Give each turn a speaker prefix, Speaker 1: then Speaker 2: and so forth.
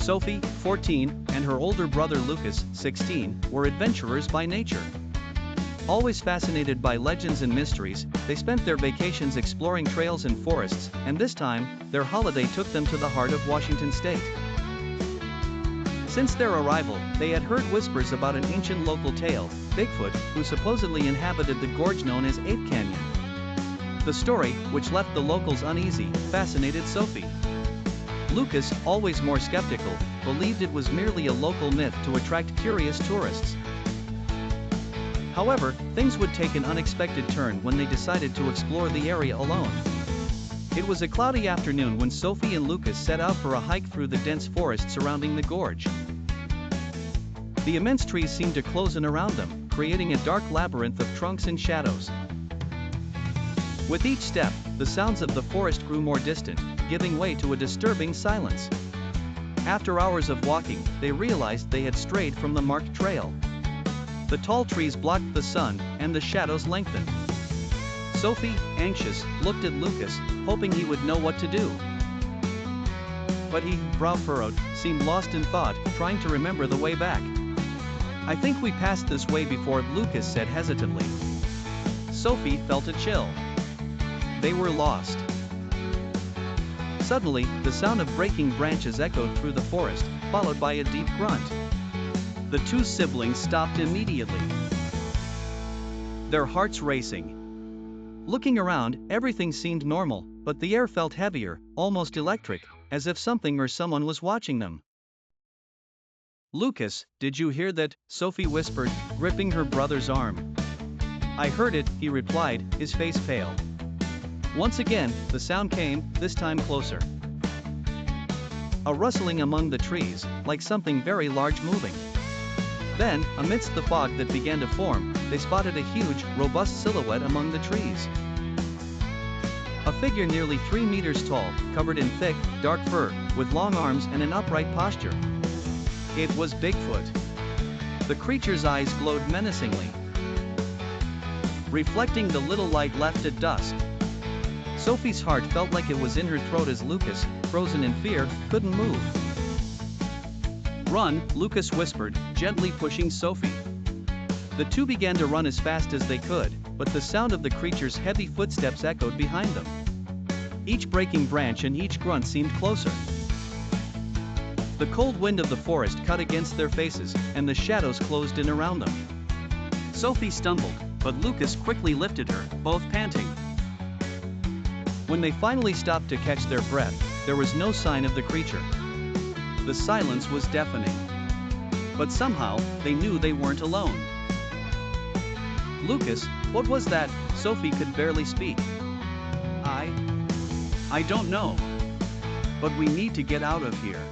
Speaker 1: Sophie, 14, and her older brother Lucas, 16, were adventurers by nature. Always fascinated by legends and mysteries, they spent their vacations exploring trails and forests, and this time, their holiday took them to the heart of Washington state. Since their arrival, they had heard whispers about an ancient local tale, Bigfoot, who supposedly inhabited the gorge known as Ape Canyon. The story, which left the locals uneasy, fascinated Sophie. Lucas, always more skeptical, believed it was merely a local myth to attract curious tourists. However, things would take an unexpected turn when they decided to explore the area alone. It was a cloudy afternoon when Sophie and Lucas set out for a hike through the dense forest surrounding the gorge. The immense trees seemed to close in around them, creating a dark labyrinth of trunks and shadows. With each step, the sounds of the forest grew more distant, giving way to a disturbing silence. After hours of walking, they realized they had strayed from the marked trail. The tall trees blocked the sun, and the shadows lengthened. Sophie, anxious, looked at Lucas, hoping he would know what to do. But he, brow furrowed, seemed lost in thought, trying to remember the way back. "I think we passed this way before," Lucas said hesitantly. Sophie felt a chill. They were lost. Suddenly, the sound of breaking branches echoed through the forest, followed by a deep grunt. The two siblings stopped immediately, their hearts racing. Looking around, everything seemed normal, but the air felt heavier, almost electric, as if something or someone was watching them. "Lucas, did you hear that?" Sophie whispered, gripping her brother's arm. "I heard it," he replied, his face pale. Once again, the sound came, this time closer. A rustling among the trees, like something very large moving. Then, amidst the fog that began to form, they spotted a huge, robust silhouette among the trees. A figure nearly 3 meters tall, covered in thick, dark fur, with long arms and an upright posture. It was Bigfoot. The creature's eyes glowed menacingly, reflecting the little light left at dusk. Sophie's heart felt like it was in her throat as Lucas, frozen in fear, couldn't move. "Run," Lucas whispered, gently pushing Sophie. The two began to run as fast as they could, but the sound of the creature's heavy footsteps echoed behind them. Each breaking branch and each grunt seemed closer. The cold wind of the forest cut against their faces, and the shadows closed in around them. Sophie stumbled, but Lucas quickly lifted her, both panting. When they finally stopped to catch their breath, there was no sign of the creature. The silence was deafening. But somehow, they knew they weren't alone. "Lucas, what was that?" Sophie could barely speak. I don't know. But we need to get out of here."